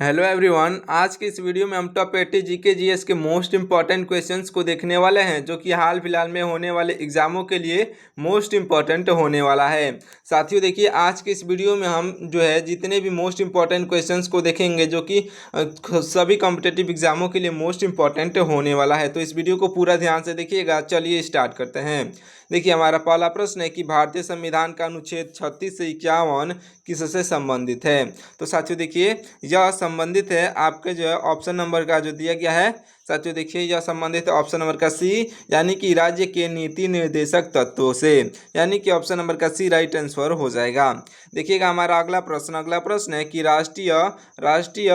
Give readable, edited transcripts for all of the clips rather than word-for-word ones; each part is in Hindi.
Hello everyone. आज की इस वीडियो में हम टॉप 80 जीके जीएस के मोस्ट इंपॉर्टेंट क्वेश्चंस को देखने वाले हैं, जो कि हाल फिलहाल में होने वाले एग्जामों के लिए मोस्ट इंपॉर्टेंट होने वाला है। साथियों देखिए, आज की इस वीडियो में हम जो है जितने भी मोस्ट इंपॉर्टेंट क्वेश्चंस को देखेंगे, जो कि सभी कॉम्पिटिटिव एग्जामों के लिए मोस्ट इंपॉर्टेंट होने वाला है। तो इस वीडियो को पूरा ध्यान से देखिएगा। चलिए स्टार्ट करते हैं। देखिए, हमारा पहला प्रश्न है कि भारतीय संविधान का अनुच्छेद 36 से 51 किससे संबंधित है। तो साथियों देखिए, यह संबंधित है आपके जो है ऑप्शन नंबर का जो दिया गया है। साथियों देखिए, यह संबंधित है ऑप्शन नंबर का सी, यानी कि राज्य के नीति निर्देशक तत्वों से, यानी कि ऑप्शन नंबर का सी राइट आंसर हो जाएगा। देखिएगा हमारा अगला प्रश्न है कि राष्ट्रीय राष्ट्रीय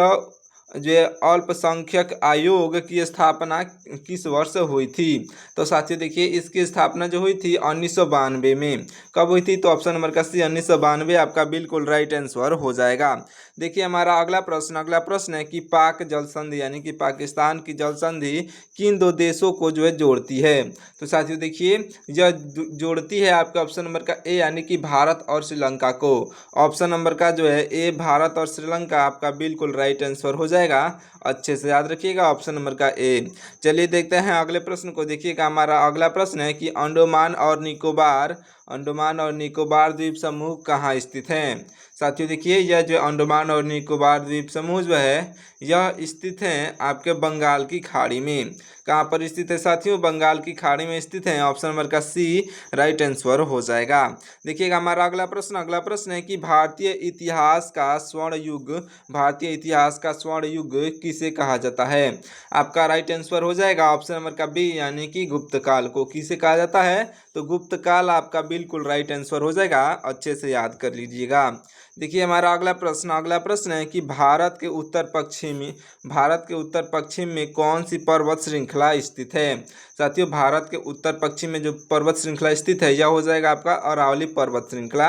जो है अल्पसंख्यक आयोग की स्थापना किस वर्ष हुई थी। तो साथियों देखिए, इसकी स्थापना जो हुई थी 1992 में। कब हुई थी? तो ऑप्शन नंबर का सी 1992 आपका बिल्कुल राइट आंसर हो जाएगा। देखिए हमारा अगला प्रश्न है कि पाक जल संधि, यानी कि पाकिस्तान की जल संधि किन दो देशों को जो है जोड़ती है। तो साथियों देखिए, यह जोड़ती है आपका ऑप्शन नंबर का ए, यानी कि भारत और श्रीलंका को। ऑप्शन नंबर का जो है ए, भारत और श्रीलंका आपका बिल्कुल राइट आंसर हो जाएगा। अच्छे से याद रखिएगा ऑप्शन नंबर का ए। चलिए देखते हैं अगले प्रश्न को। देखिएगा हमारा अगला प्रश्न है कि अंडमान और निकोबार द्वीप समूह कहाँ स्थित हैं। साथियों देखिए, यह जो अंडमान और निकोबार द्वीप समूह जो है यह स्थित हैं आपके बंगाल की खाड़ी में। कहाँ पर स्थित है साथियों? बंगाल की खाड़ी में स्थित है। ऑप्शन नंबर का सी राइट आंसर हो जाएगा। देखिएगा हमारा अगला प्रश्न है कि भारतीय इतिहास का स्वर्ण युग किसे कहा जाता है। आपका राइट आंसर हो जाएगा ऑप्शन नंबर का बी, यानी कि गुप्त काल को किसे कहा जाता है। तो गुप्त काल आपका बिल्कुल राइट आंसर हो जाएगा। अच्छे से याद कर लीजिएगा। देखिए हमारा अगला प्रश्न है कि भारत के उत्तर पश्चिम में कौन सी पर्वत श्रृंखला स्थित है। साथियों, भारत के उत्तर पश्चिम में जो पर्वत श्रृंखला स्थित है यह हो जाएगा आपका अरावली पर्वत श्रृंखला।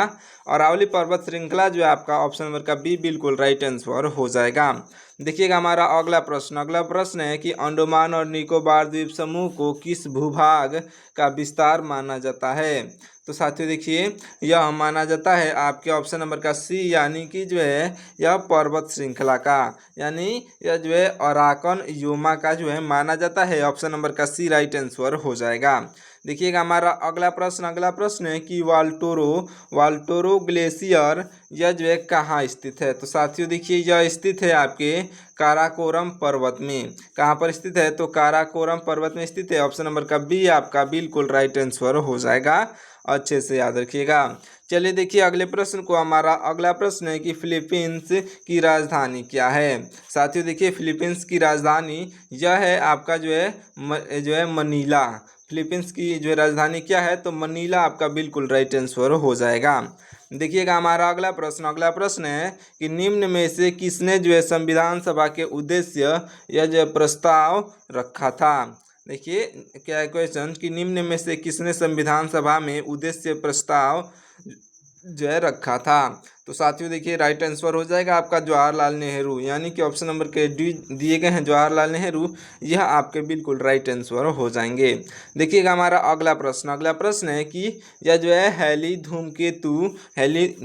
अरावली पर्वत श्रृंखला जो है आपका ऑप्शन नंबर का बी बिल्कुल राइट आंसर हो जाएगा। देखिएगा हमारा अगला प्रश्न है कि अंडमान और निकोबार द्वीप समूह को किस भूभाग का विस्तार माना जाता है। तो साथियों देखिए, यह माना जाता है आपके ऑप्शन नंबर का सी, यानी कि जो है यह पर्वत श्रृंखला का, यानी यह जो है अराकन योमा का जो है माना जाता है। ऑप्शन नंबर का सी राइट आंसर हो जाएगा। देखिएगा हमारा अगला प्रश्न है कि वाल्टोरो ग्लेशियर यह जो है कहाँ स्थित है। तो साथियों देखिए, यह स्थित है आपके काराकोरम पर्वत में। कहाँ पर स्थित है? तो काराकोरम पर्वत में स्थित है। ऑप्शन नंबर का बी आपका बिल्कुल राइट आंसर हो जाएगा। अच्छे से याद रखिएगा। चलिए देखिए अगले प्रश्न को। हमारा अगला प्रश्न है कि फिलीपींस की राजधानी क्या है। साथियों देखिए, फिलीपींस की राजधानी यह है आपका जो है मनीला। फिलीपींस की जो राजधानी क्या है? तो मनीला आपका बिल्कुल राइट आंसर हो जाएगा। देखिएगा हमारा अगला प्रश्न है कि निम्न में से किसने जो है संविधान सभा के उद्देश्य यह जो प्रस्ताव रखा था। देखिए क्या है क्वेश्चन कि निम्न में से किसने संविधान सभा में उद्देश्य प्रस्ताव जो है रखा था। तो साथियों देखिए, राइट आंसर हो जाएगा आपका जवाहरलाल नेहरू, यानी कि ऑप्शन नंबर के डी दिए गए हैं जवाहरलाल नेहरू, यह आपके बिल्कुल राइट आंसर हो जाएंगे। देखिएगा हमारा अगला प्रश्न है कि यह जो है हेली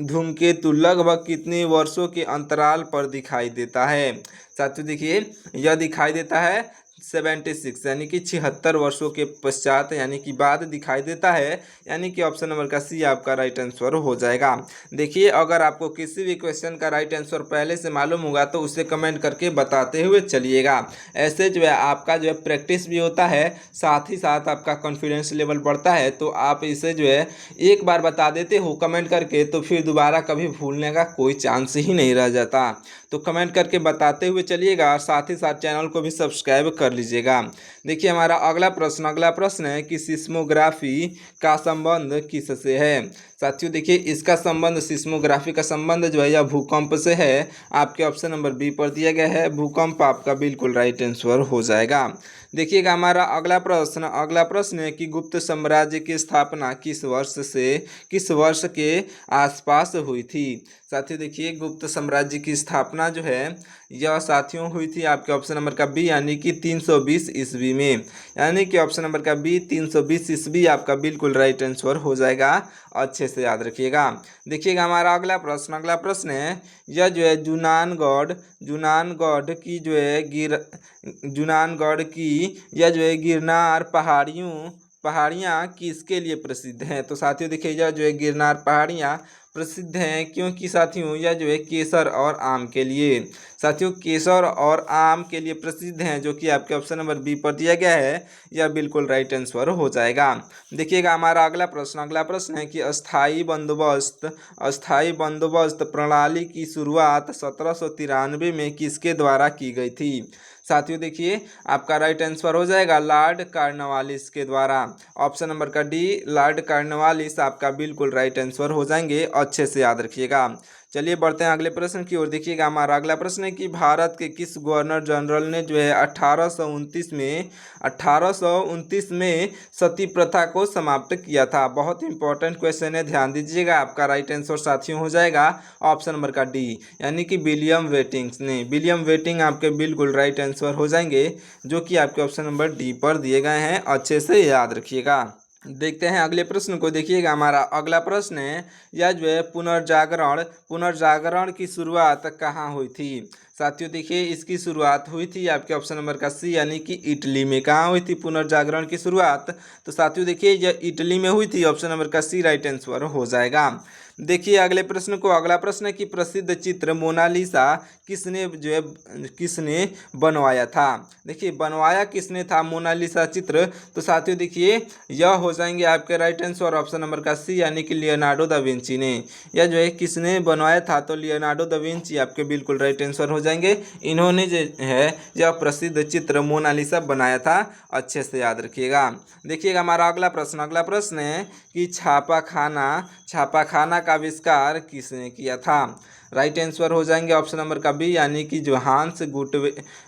धूमकेतु लगभग कितने वर्षों के अंतराल पर दिखाई देता है। साथियों देखिए, यह दिखाई देता है 76, यानी कि 76 वर्षों के पश्चात, यानी कि बाद दिखाई देता है, यानी कि ऑप्शन नंबर का सी आपका राइट आंसर हो जाएगा। देखिए, अगर आपको किसी भी क्वेश्चन का राइट आंसर पहले से मालूम होगा तो उसे कमेंट करके बताते हुए चलिएगा। ऐसे जो है आपका जो है प्रैक्टिस भी होता है, साथ ही साथ आपका कॉन्फिडेंस लेवल बढ़ता है। तो आप इसे जो है एक बार बता देते हो कमेंट करके, तो फिर दोबारा कभी भूलने का कोई चांस ही नहीं रह जाता। तो कमेंट करके बताते हुए चलिएगा, और साथ ही साथ चैनल को भी सब्सक्राइब कर लीजिएगा। देखिए हमारा अगला प्रश्न है कि सिस्मोग्राफी का संबंध किससे है। साथियों देखिए, इसका संबंध सिस्मोग्राफी का संबंध जो है यह भूकंप से है। आपके ऑप्शन नंबर बी पर दिया गया है भूकंप, आपका बिल्कुल राइट आंसर हो जाएगा। देखिएगा हमारा अगला प्रश्न है कि गुप्त साम्राज्य की स्थापना किस वर्ष के आसपास हुई थी। साथियों देखिए, गुप्त साम्राज्य की स्थापना जो है यह साथियों हुई थी आपके ऑप्शन नंबर का बी, यानी कि 320 ईस्वी में, यानी कि ऑप्शन नंबर का बी 320 ईस्वी आपका बिल्कुल राइट आंसर हो जाएगा। अच्छे से याद रखिएगा। देखिएगा हमारा अगला प्रश्न है, यह जो है जूनानगढ़ की जो है जूनानगढ़ की यह जो है गिरनार पहाड़ियाँ किसके लिए प्रसिद्ध हैं। तो साथियों देखिए, यह जो है गिरनार पहाड़ियाँ प्रसिद्ध हैं क्योंकि साथियों यह जो है केसर और आम के लिए, साथियों केसर और आम के लिए प्रसिद्ध हैं, जो कि आपके ऑप्शन नंबर बी पर दिया गया है। यह बिल्कुल राइट आंसर हो जाएगा। देखिएगा हमारा अगला प्रश्न है कि अस्थाई बंदोबस्त प्रणाली की शुरुआत 1793 में किसके द्वारा की गई थी। साथियों देखिए, आपका राइट आंसर हो जाएगा लॉर्ड कॉर्नवालिस के द्वारा। ऑप्शन नंबर का डी, लॉर्ड कॉर्नवालिस आपका बिल्कुल राइट आंसर हो जाएंगे, अच्छे से याद रखिएगा। चलिए बढ़ते हैं अगले प्रश्न की ओर। देखिएगा हमारा अगला प्रश्न है कि भारत के किस गवर्नर जनरल ने जो है 1829 में सती प्रथा को समाप्त किया था। बहुत इंपॉर्टेंट क्वेश्चन है, ध्यान दीजिएगा। आपका राइट आंसर साथियों हो जाएगा ऑप्शन नंबर का डी, यानी कि विलियम वेटिंग आपके बिल्कुल राइट आंसर हो जाएंगे, जो कि आपके ऑप्शन नंबर डी पर दिए गए हैं, अच्छे से याद रखिएगा। देखते हैं अगले प्रश्न को। देखिएगा हमारा अगला प्रश्न है, यह जो है पुनर्जागरण की शुरुआत कहाँ हुई थी। साथियों देखिए, इसकी शुरुआत हुई थी आपके ऑप्शन नंबर का सी, यानी कि इटली में। कहाँ हुई थी पुनर्जागरण की शुरुआत। तो साथियों देखिए, यह इटली में हुई थी, ऑप्शन नंबर का सी राइट आंसर हो जाएगा। देखिए अगले प्रश्न को। अगला प्रश्न है कि प्रसिद्ध चित्र मोनालिसा किसने बनवाया था। देखिए बनवाया किसने था मोनालिसा चित्र। तो साथियों देखिए, यह हो जाएंगे आपके राइट आंसर ऑप्शन नंबर का सी, यानी कि लियोनार्डो दा विंची ने। यह जो है किसने बनवाया था, तो लियोनार्डो दा विंची आपके बिल्कुल राइट आंसर हो जाएंगे। इन्होंने जो है यह प्रसिद्ध चित्र मोनालिसा बनाया था, अच्छे से याद रखिएगा। देखिएगा हमारा अगला प्रश्न है कि छापाखाना का आविष्कार किसने किया था। राइट आंसर हो जाएंगे ऑप्शन नंबर का बी, यानी कि जोहान्स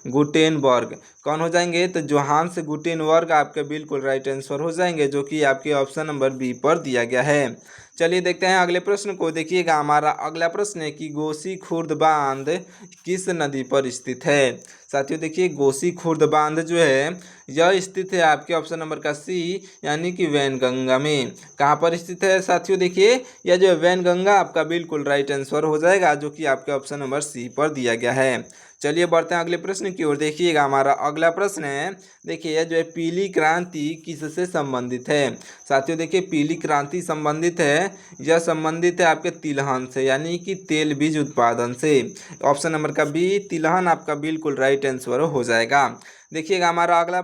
गुटेनबर्ग। कौन हो जाएंगे, तो जोहान्स गुटेनबर्ग आपके बिल्कुल राइट आंसर हो जाएंगे, जो कि आपके ऑप्शन नंबर बी पर दिया गया है। चलिए देखते हैं अगले प्रश्न को। देखिएगा हमारा अगला प्रश्न है कि गोसी खुर्द बांध किस नदी पर स्थित है। साथियों देखिए, गोसी खुर्द बांध जो है यह स्थित है आपके ऑप्शन नंबर का सी, यानी कि वैनगंगा में। कहाँ पर स्थित है साथियों, देखिए यह जो है वैनगंगा आपका बिल्कुल राइट आंसर हो जाएगा, जो कि आपके ऑप्शन नंबर सी पर दिया गया है। चलिए बढ़ते हैं अगले प्रश्न की ओर। देखिएगा हमारा अगला प्रश्न है, देखिए यह जो है पीली क्रांति किससे संबंधित है। साथियों देखिए, पीली क्रांति संबंधित है, यह संबंधित है आपके तिलहन से, यानी कि तेल बीज उत्पादन से। ऑप्शन नंबर का बी, तिलहन आपका बिल्कुल राइट आंसर हो जाएगा। देखिएगा हमारा अगला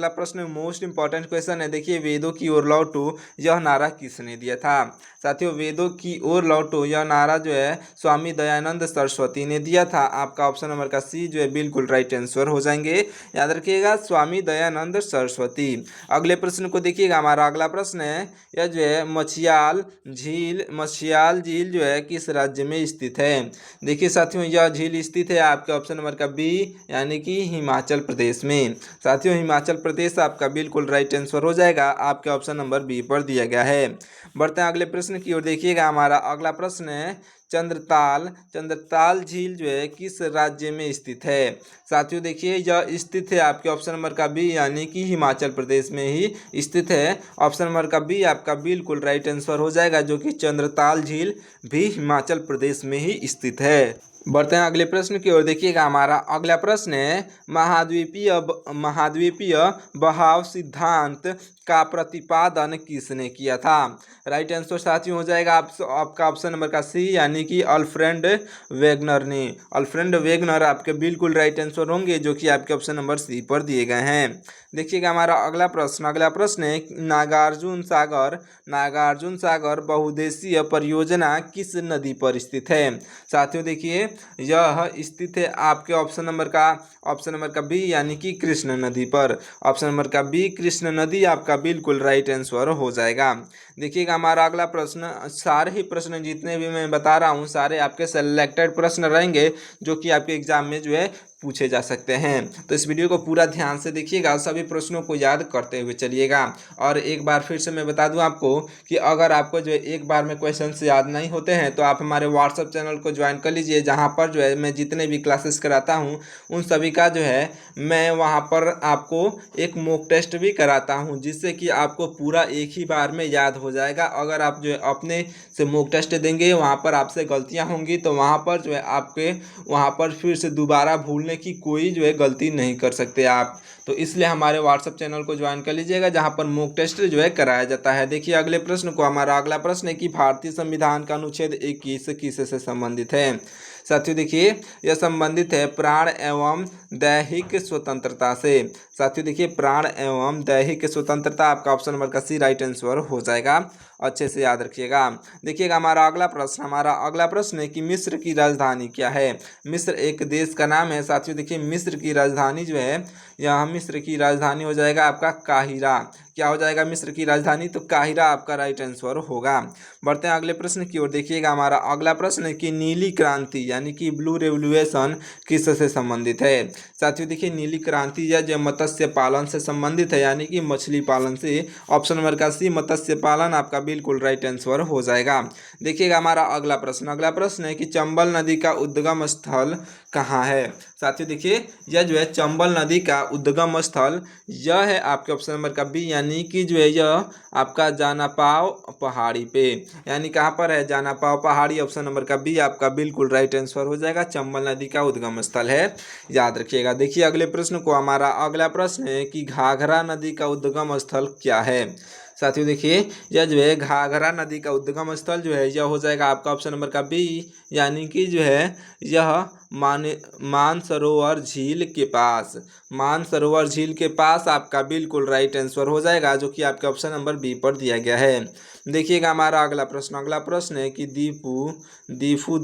प्रश्न मोस्ट इंपॉर्टेंट क्वेश्चन है। देखिए, वेदों की ओर लौटो यह नारा किसने दिया था। साथियों वेदों की ओर लौटो यह नारा जो है स्वामी दयानंद सरस्वती ने दिया था। आपका ऑप्शन नंबर का सी जो है बिल्कुल राइट आंसर हो जाएंगे, याद रखिएगा स्वामी दयानंद सरस्वती। अगले प्रश्न को देखिएगा, हमारा अगला प्रश्न है, यह जो है मछियाल झील जो है किस राज्य में स्थित है। देखिए साथियों, यह झील स्थित है आपके ऑप्शन नंबर का बी, यानी कि हिमाचल प्रदेश में। साथियों हिमाचल प्रदेश आपका बिल्कुल राइट आंसर हो जाएगा, आपके ऑप्शन नंबर बी पर दिया गया है। बढ़ते हैं अगले प्रश्न की ओर। देखिएगा हमारा अगला प्रश्न है, चंद्रताल झील जो है किस राज्य में स्थित है। साथियों देखिए, यह स्थित है आपके ऑप्शन नंबर का बी, यानी कि हिमाचल प्रदेश में ही स्थित है। ऑप्शन नंबर का बी आपका बिल्कुल राइट आंसर हो जाएगा, जो कि चंद्रताल झील भी हिमाचल प्रदेश में ही स्थित है। बढ़ते हैं अगले प्रश्न की ओर। देखिएगा हमारा अगला प्रश्न है, महाद्वीपीय बहाव सिद्धांत का प्रतिपादन किसने किया था। राइट आंसर साथियों हो जाएगा आपका ऑप्शन नंबर का सी, यानी कि अल्फ्रेड वेगनर ने। अल्फ्रेड वेगनर आपके बिल्कुल राइट आंसर होंगे, जो कि आपके ऑप्शन नंबर सी पर दिए गए हैं। देखिएगा हमारा अगला प्रश्न है, नागार्जुन सागर बहुउद्देशीय परियोजना किस नदी पर स्थित है। साथियों देखिए, यह स्थित है आपके ऑप्शन नंबर का बी, यानी कि कृष्ण नदी पर। ऑप्शन नंबर का बी कृष्ण नदी आपका बिल्कुल राइट आंसर हो जाएगा। देखिएगा हमारा अगला प्रश्न, सारे ही प्रश्न जितने भी मैं बता रहा हूँ सारे आपके सेलेक्टेड प्रश्न रहेंगे, जो कि आपके एग्जाम में जो है पूछे जा सकते हैं। तो इस वीडियो को पूरा ध्यान से देखिएगा, सभी प्रश्नों को याद करते हुए चलिएगा। और एक बार फिर से मैं बता दूं आपको कि अगर आपको जो है एक बार में क्वेश्चंस याद नहीं होते हैं, तो आप हमारे व्हाट्सएप चैनल को ज्वाइन कर लीजिए, जहां पर जो है मैं जितने भी क्लासेस कराता हूं उन सभी का जो है मैं वहां पर आपको एक मॉक टेस्ट भी कराता हूं, जिससे कि आपको पूरा एक ही बार में याद हो जाएगा। अगर आप जो है अपने से मॉक टेस्ट देंगे, वहाँ पर आपसे गलतियाँ होंगी, तो वहाँ पर जो है आपके वहाँ पर फिर से दोबारा भूलने की कोई जो है गलती नहीं कर सकते आप। तो इसलिए हमारे व्हाट्सएप चैनल को ज्वाइन कर लीजिएगा, जहाँ पर मॉक टेस्ट जो है कराया जाता है। देखिए अगले प्रश्न को, हमारा अगला प्रश्न है कि भारतीय संविधान का अनुच्छेद 21 किससे संबंधित है। साथियों देखिए, यह संबंधित है प्राण एवं दैहिक स्वतंत्रता से। साथियों देखिए, प्राण एवं दैहिक स्वतंत्रता, आपका ऑप्शन नंबर का सी राइट आंसर हो जाएगा। अच्छे से याद रखिएगा। देखिएगा हमारा अगला प्रश्न है कि मिस्र की राजधानी क्या है। मिस्र एक देश का नाम है। साथियों देखिए, मिस्र की राजधानी जो है, यहाँ मिस्र की राजधानी हो जाएगा आपका काहिरा। क्या हो जाएगा मिस्र की राजधानी? तो काहिरा आपका राइट आंसर होगा। बढ़ते हैं अगले प्रश्न की ओर। देखिएगा हमारा अगला प्रश्न है कि नीली क्रांति यानी कि ब्लू रेवोल्यूशन किससे संबंधित है। साथियों देखिए, नीली क्रांति या जो मत्स्य पालन से संबंधित है, यानी कि मछली पालन से। ऑप्शन नंबर का सी मत्स्य पालन आपका बिल्कुल राइट आंसर हो जाएगा। देखिएगा हमारा अगला प्रश्न है कि चंबल नदी का उद्गम स्थल कहाँ है। साथियों देखिए, यह जो है चंबल नदी का उद्गम स्थल यह है आपके ऑप्शन नंबर का बी, यानी कि जो है यह आपका जानापाव पहाड़ी पे, यानी कहाँ पर है, जानापाव पहाड़ी। ऑप्शन नंबर का बी आपका बिल्कुल राइट आंसर हो जाएगा। चंबल नदी का उद्गम स्थल है, याद रखिएगा। देखिए अगले प्रश्न को, हमारा अगला प्रश्न है कि घाघरा नदी का उद्गम स्थल क्या है। साथियों देखिए, यह जो है घाघरा नदी का उद्गम स्थल जो है, यह हो जाएगा आपका ऑप्शन नंबर का बी, यानी कि जो है यह मानसरोवर झील के पास, मानसरोवर झील के पास आपका बिल्कुल राइट आंसर हो जाएगा, जो कि आपके ऑप्शन नंबर बी पर दिया गया है। देखिएगा हमारा अगला प्रश्न है कि दीफू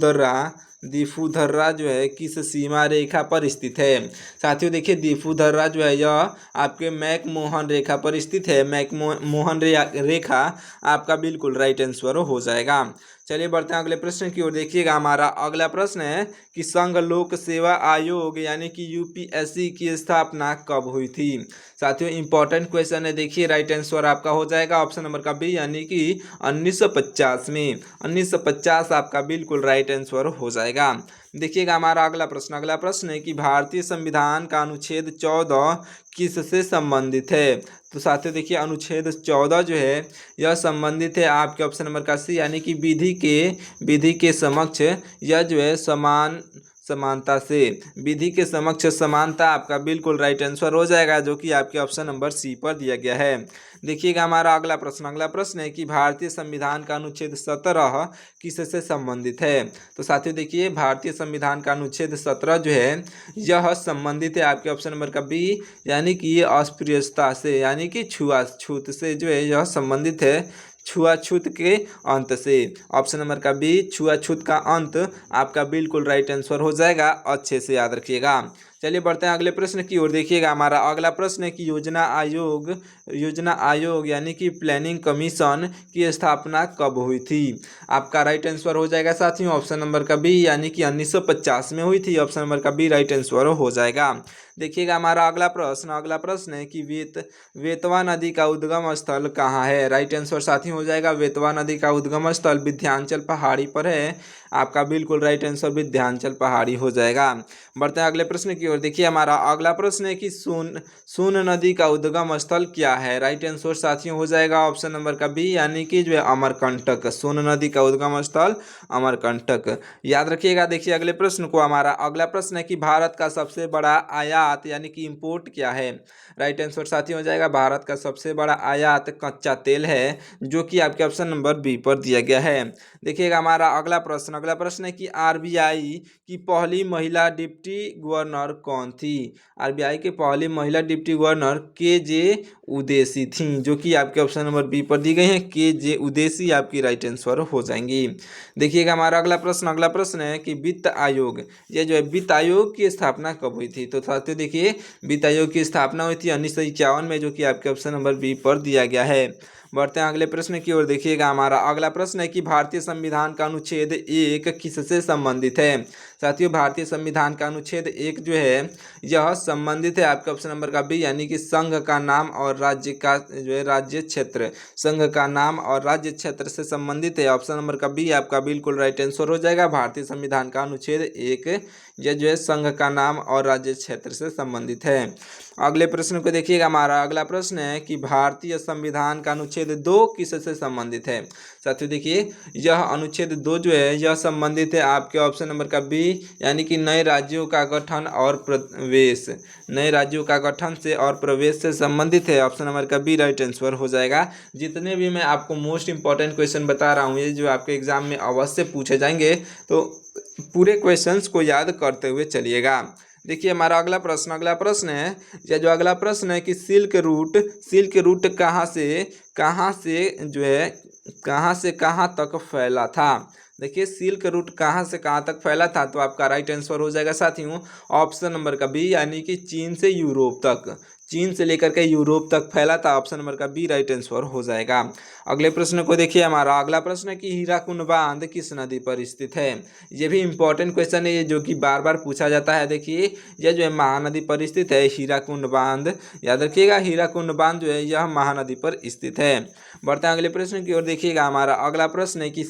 दर्रा जो है किस सीमा रेखा पर स्थित है। साथियों देखिए, दीफू दर्रा जो है यह आपके मैकमोहन रेखा पर स्थित है। मैकमोहन रेखा आपका बिल्कुल राइट आंसर हो जाएगा। चलिए बढ़ते हैं अगले प्रश्न की ओर। देखिएगा हमारा अगला प्रश्न है कि संघ लोक सेवा आयोग यानी कि यूपीएससी की स्थापना कब हुई थी। साथियों इंपॉर्टेंट क्वेश्चन है। देखिए राइट आंसर आपका हो जाएगा ऑप्शन नंबर का बी, यानी कि 1950 में। 1950 आपका बिल्कुल राइट आंसर हो जाएगा। देखिएगा हमारा अगला प्रश्न है कि भारतीय संविधान का अनुच्छेद 14 किससे संबंधित है। तो साथियों देखिए, अनुच्छेद 14 जो है यह संबंधित है आपके ऑप्शन नंबर का सी, यानी कि विधि के समक्ष यह जो है समानता से। विधि के समक्ष समानता आपका बिल्कुल राइट आंसर हो जाएगा, जो कि आपके ऑप्शन नंबर सी पर दिया गया है। देखिएगा हमारा अगला प्रश्न है कि भारतीय संविधान का अनुच्छेद 17 किससे संबंधित है। तो साथियों देखिए, भारतीय संविधान का अनुच्छेद 17 जो है यह संबंधित है आपके ऑप्शन नंबर का बी, यानी कि ये अस्पृश्यता से, यानी कि छुआछूत से जो है यह संबंधित है, छुआछूत के अंत से। ऑप्शन नंबर का बी, छुआछूत का अंत आपका बिल्कुल राइट आंसर हो जाएगा। अच्छे से याद रखिएगा। चलिए बढ़ते हैं अगले प्रश्न की ओर। देखिएगा हमारा अगला प्रश्न है कि योजना आयोग यानी कि प्लानिंग कमीशन की स्थापना कब हुई थी। आपका राइट आंसर हो जाएगा साथियों ऑप्शन नंबर का बी, यानी कि 1950 में हुई थी। ऑप्शन नंबर का बी राइट आंसर हो जाएगा। देखिएगा हमारा अगला प्रश्न है कि वेतवा नदी का उद्गम स्थल कहाँ है। राइट आंसर साथी हो जाएगा, वेतवा नदी का उद्गम स्थल विंध्याचल पहाड़ी पर है। आपका बिल्कुल राइट आंसर विंध्याचल पहाड़ी हो जाएगा। बढ़ते हैं अगले प्रश्न की ओर। देखिए हमारा अगला प्रश्न है कि सोन नदी का उद्गम स्थल क्या है। राइट आंसर साथियों हो जाएगा ऑप्शन नंबर का बी, यानी कि जो है अमरकंटक। सोन नदी का उद्गम स्थल अमरकंटक, याद रखिएगा। देखिए अगले प्रश्न को, हमारा अगला प्रश्न है कि भारत का सबसे बड़ा आयात यानी कि इंपोर्ट क्या है। राइट आंसर साथी हो जाएगा, भारत का सबसे बड़ा आयात कच्चा तेल है, जो कि आपके ऑप्शन नंबर बी पर दिया गया है। देखिएगा हमारा अगला प्रश्न है कि आरबीआई की पहली महिला डिप्टी गवर्नर कौन थी। आरबीआई की पहली महिला डिप्टी गवर्नर के.जे. उदेसी थी, जो कि आपके ऑप्शन नंबर बी पर दी गई है। के.जे. उदेसी आपकी राइट आंसर हो जाएंगी। देखिएगा हमारा अगला प्रश्न है कि वित्त आयोग, ये जो है वित्त आयोग की स्थापना कब हुई थी। तो साथियों देखिए, वित्त आयोग की स्थापना हुई थी 1951 में, जो कि आपके ऑप्शन नंबर बी पर दिया गया है। बढ़ते हैं अगले प्रश्न की ओर। देखिएगा हमारा अगला प्रश्न है कि भारतीय संविधान का अनुच्छेद 1 किससे संबंधित है। साथियों भारतीय संविधान का अनुच्छेद 1 जो है यह संबंधित है आपके ऑप्शन नंबर का बी, यानी कि संघ का नाम और राज्य का जो है राज्य क्षेत्र, संघ का नाम और राज्य क्षेत्र से संबंधित है। ऑप्शन नंबर का बी आपका बिल्कुल राइट आंसर हो जाएगा। भारतीय संविधान का अनुच्छेद 1 यह जो है संघ का नाम और राज्य क्षेत्र से संबंधित है। अगले प्रश्न को देखिएगा। हमारा अगला प्रश्न है कि भारतीय संविधान का अनुच्छेद 2 किससे संबंधित है। साथियों देखिए यह अनुच्छेद 2 जो है यह संबंधित है आपके ऑप्शन नंबर का बी, यानी कि नए राज्यों का गठन और प्रवेश, नए राज्यों का गठन से और प्रवेश से संबंधित है। ऑप्शन नंबर का बी राइट आंसर हो जाएगा। जितने भी मैं आपको मोस्ट इंपॉर्टेंट क्वेश्चन बता रहा हूँ ये जो आपके एग्जाम में अवश्य पूछे जाएंगे, तो पूरे क्वेश्चंस को याद करते हुए चलिएगा। देखिए हमारा अगला प्रश्न है, या जो अगला प्रश्न है कि सिल्क रूट कहाँ से जो है कहाँ से कहाँ तक फैला था। देखिए सिल्क रूट कहाँ से कहाँ तक फैला था, तो आपका राइट आंसर हो जाएगा साथियों ऑप्शन नंबर का बी, यानी कि चीन से यूरोप तक, चीन से लेकर के यूरोप तक फैला था। ऑप्शन नंबर का बी राइट आंसर हो जाएगा। अगले प्रश्न को देखिए। हमारा अगला प्रश्न है कि हीराकुंड बांध किस नदी पर स्थित है। ये भी इंपॉर्टेंट क्वेश्चन है, ये जो कि बार बार पूछा जाता है। देखिए यह जो है महानदी पर स्थित है हीराकुंड बांध, याद रखिएगा हीराकुंड बांध जो है यह महानदी पर स्थित है। बढ़ते हैं अगले प्रश्न की ओर। देखिएगा हमारा अगला प्रश्न है कि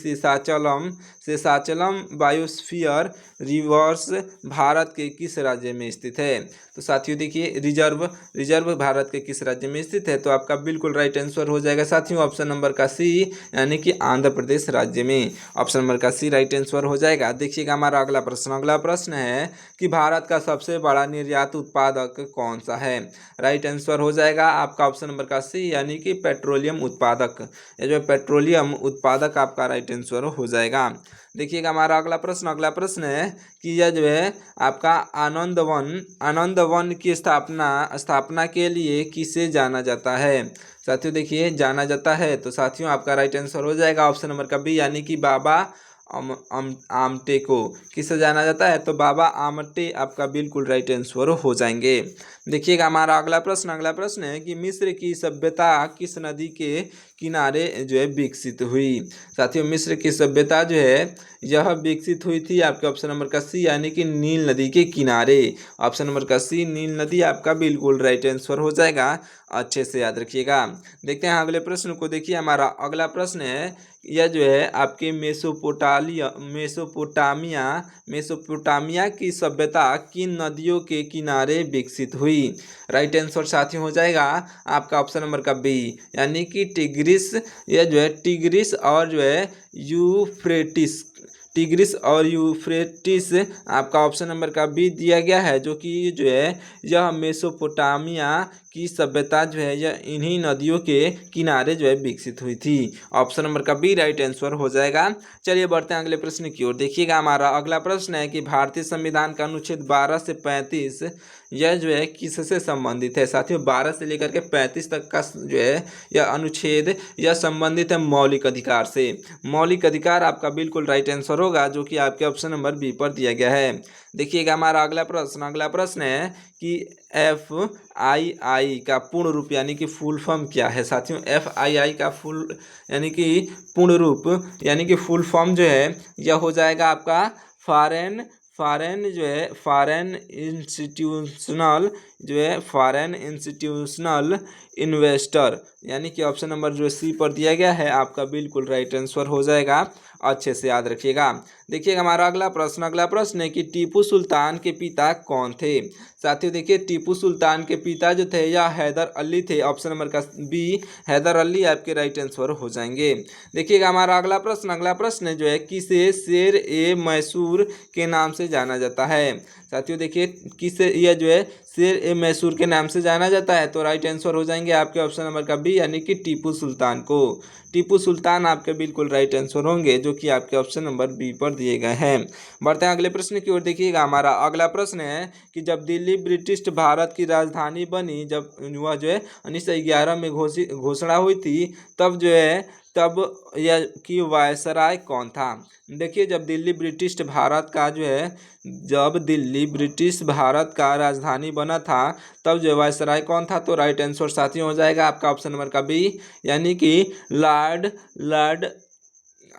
शेषाचलम बायोस्फीयर रिवर्स भारत के किस राज्य में स्थित है। तो साथियों देखिए रिजर्व भारत के किस राज्य में स्थित है, तो आपका बिल्कुल राइट आंसर हो जाएगा साथियों ऑप्शन नंबर का सी, यानी कि आंध्र प्रदेश राज्य में। ऑप्शन नंबर का सी राइट आंसर हो जाएगा। देखिएगा हमारा अगला प्रश्न है कि भारत का सबसे बड़ा निर्यात उत्पादक कौन सा है। राइट आंसर हो जाएगा आपका ऑप्शन नंबर का सी, यानी कि पेट्रोलियम उत्पादक, ये जो पेट्रोलियम उत्पादक आपका राइट आंसर हो जाएगा। देखिएगा हमारा अगला प्रश्न है कि यह जो है आपका आनंद वन की स्थापना के लिए किसे जाना जाता है। साथियों देखिए जाना जाता है, तो साथियों आपका राइट आंसर हो जाएगा ऑप्शन नंबर का बी, यानी कि बाबा आमटे को किससे जाना जाता है, तो बाबा आमटे आपका बिल्कुल राइट आंसर हो जाएंगे। देखिएगा हमारा अगला प्रश्न है कि मिस्र की सभ्यता किस नदी के किनारे जो है विकसित हुई। साथियों मिस्र की सभ्यता जो है यह विकसित हुई थी आपके ऑप्शन नंबर का सी, यानी कि नील नदी के किनारे। ऑप्शन नंबर का सी नील नदी आपका बिल्कुल राइट आंसर हो जाएगा, अच्छे से याद रखिएगा। देखते हैं अगले प्रश्न को। देखिए हमारा अगला प्रश्न है यह जो है आपके मेसोपोटामिया की सभ्यता किन नदियों के किनारे विकसित हुई। राइट आंसर साथियों हो जाएगा आपका ऑप्शन नंबर का बी, यानी कि टिग्रिस, यह जो है टिग्रिस और जो है यूफ्रेटिस आपका ऑप्शन नंबर का बी दिया गया है, जो कि जो है यह मेसोपोटामिया की सभ्यता जो है यह इन्हीं नदियों के किनारे जो है विकसित हुई थी। ऑप्शन नंबर का बी राइट आंसर हो जाएगा। चलिए बढ़ते हैं अगले प्रश्न की ओर। देखिएगा हमारा अगला प्रश्न है कि भारतीय संविधान का अनुच्छेद 12 से 35 यह जो है किससे संबंधित है। साथियों 12 से लेकर के 35 तक का जो है यह अनुच्छेद यह संबंधित है मौलिक अधिकार से। मौलिक अधिकार आपका बिल्कुल राइट आंसर होगा, जो कि आपके ऑप्शन नंबर बी पर दिया गया है। देखिएगा हमारा अगला प्रश्न है कि FII का पूर्ण रूप यानी कि फुल फॉर्म क्या है। साथियों FII का यानी कि पूर्ण रूप यानी कि फुल फॉर्म जो है यह हो जाएगा आपका फॉरेन इंस्टीट्यूशनल इन्वेस्टर, यानी कि ऑप्शन नंबर जो सी पर दिया गया है आपका बिल्कुल राइट आंसर हो जाएगा, अच्छे से याद रखिएगा। देखिएगा हमारा अगला प्रश्न है कि टीपू सुल्तान के पिता कौन थे। साथियों देखिए टीपू सुल्तान के पिता जो थे यह हैदर अली थे। ऑप्शन नंबर का बी हैदर अली आपके राइट आंसर हो जाएंगे। देखिएगा हमारा अगला प्रश्न जो है किसे शेर ए मैसूर के नाम से जाना जाता है। साथियों देखिए किसे यह जो है शेर ए मैसूर के नाम से जाना जाता है, तो राइट आंसर हो जाएंगे आपके ऑप्शन नंबर का बी, यानी कि टीपू सुल्तान को। टीपू सुल्तान आपके बिल्कुल राइट आंसर होंगे, जो कि आपके ऑप्शन नंबर बी पर दिए गए हैं। बढ़ते हैं अगले प्रश्न की ओर। देखिएगा हमारा अगला प्रश्न है कि जब दिल्ली ब्रिटिश भारत की राजधानी बनी, जब वह जो है 1911 में घोषणा हुई थी, तब यह कि वायसराय कौन था। देखिए जब दिल्ली ब्रिटिश भारत का राजधानी बना था, तब जो वायसराय कौन था, तो राइट आंसर साथियों हो जाएगा आपका ऑप्शन नंबर का बी, यानी कि लॉर्ड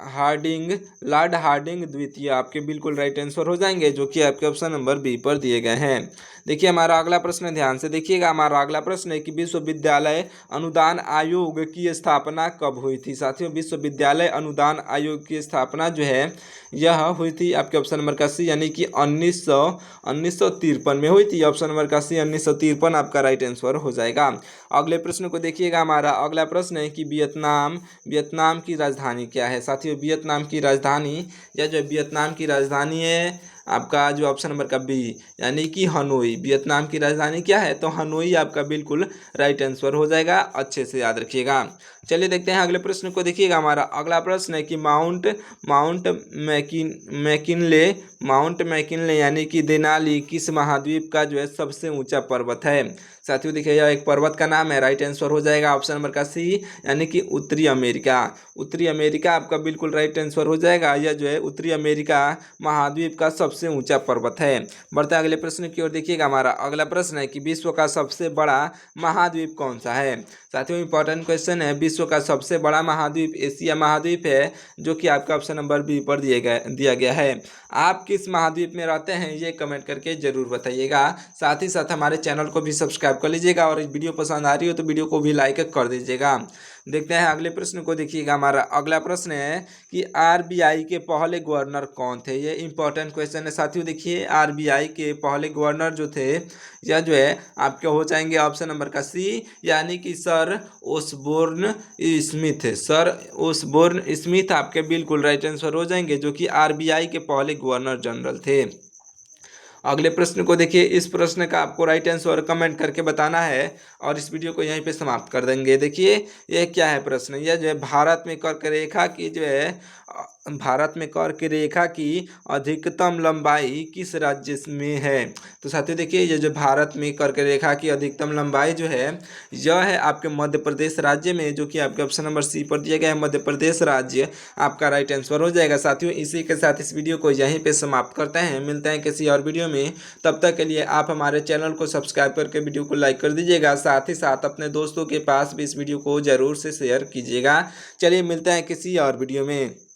लॉर्ड हार्डिंग द्वितीय आपके बिल्कुल राइट आंसर हो जाएंगे, जो कि आपके ऑप्शन नंबर बी पर दिए गए हैं। देखिए हमारा अगला प्रश्न, ध्यान से देखिएगा। हमारा अगला प्रश्न है कि विश्वविद्यालय अनुदान आयोग की स्थापना कब हुई थी। साथियों, विश्वविद्यालय अनुदान आयोग की स्थापना जो है यह हुई थी आपके ऑप्शन नंबर का सी, यानी कि 1953 में हुई थी। ऑप्शन नंबर का सी 1953 आपका राइट आंसर हो जाएगा। अगले प्रश्न को देखिएगा। हमारा अगला प्रश्न है कि वियतनाम की राजधानी क्या है। साथियों, वियतनाम की राजधानी वियतनाम की राजधानी है आपका जो ऑप्शन नंबर का बी, यानी कि हनोई। वियतनाम की राजधानी क्या है, तो हनोई आपका बिल्कुल राइट आंसर हो जाएगा। अच्छे से याद रखिएगा। चलिए देखते हैं अगले प्रश्न को देखिएगा। हमारा अगला प्रश्न है कि माउंट मैकिनले यानी कि देनाली किस महाद्वीप का जो है सबसे ऊंचा पर्वत है। साथियों देखिए, यह एक पर्वत का नाम है। राइट आंसर हो जाएगा ऑप्शन नंबर का सी, यानी कि उत्तरी अमेरिका। उत्तरी अमेरिका आपका बिल्कुल राइट आंसर हो जाएगा। यह जो है उत्तरी अमेरिका महाद्वीप का सबसे ऊंचा पर्वत है। बढ़ते अगले प्रश्न की ओर देखिएगा। हमारा अगला प्रश्न है कि विश्व का सबसे बड़ा महाद्वीप कौन सा है। साथियों, इंपॉर्टेंट क्वेश्चन है। विश्व का सबसे बड़ा महाद्वीप एशिया महाद्वीप है, जो कि आपका ऑप्शन नंबर बी पर दिया गया है। आप किस महाद्वीप में रहते हैं ये कमेंट करके जरूर बताइएगा। साथ ही साथ हमारे चैनल को भी सब्सक्राइब कर लीजिएगा, और वीडियो पसंद आ रही हो तो वीडियो को भी लाइक कर दीजिएगा। देखते हैं अगले प्रश्न को देखिएगा। हमारा अगला प्रश्न है कि आरबीआई के पहले गवर्नर कौन थे। ये इंपॉर्टेंट क्वेश्चन है। साथियों देखिए, आरबीआई के पहले गवर्नर जो थे यह जो है आपके हो जाएंगे ऑप्शन नंबर का सी, यानी कि सर ओसबोर्न स्मिथ आपके बिल्कुल राइट आंसर हो जाएंगे, जो कि आरबीआई के पहले गवर्नर जनरल थे। अगले प्रश्न को देखिए। इस प्रश्न का आपको राइट आंसर कमेंट करके बताना है, और इस वीडियो को यहीं पे समाप्त कर देंगे। देखिए ये क्या है प्रश्न, यह जो है भारत में कर्क रेखा की अधिकतम लंबाई किस राज्य में है। तो साथियों देखिए, ये जो भारत में कर्क रेखा की अधिकतम लंबाई जो है यह है आपके मध्य प्रदेश राज्य में, जो कि आपके ऑप्शन नंबर सी पर दिया गया है। मध्य प्रदेश राज्य आपका राइट आंसर हो जाएगा। साथियों, इसी के साथ इस वीडियो को यहीं पे समाप्त करते हैं। मिलते हैं किसी और वीडियो में। तब तक के लिए आप हमारे चैनल को सब्सक्राइब करके वीडियो को लाइक कर दीजिएगा। साथ ही साथ अपने दोस्तों के पास भी इस वीडियो को जरूर से शेयर कीजिएगा। चलिए मिलते हैं किसी और वीडियो में।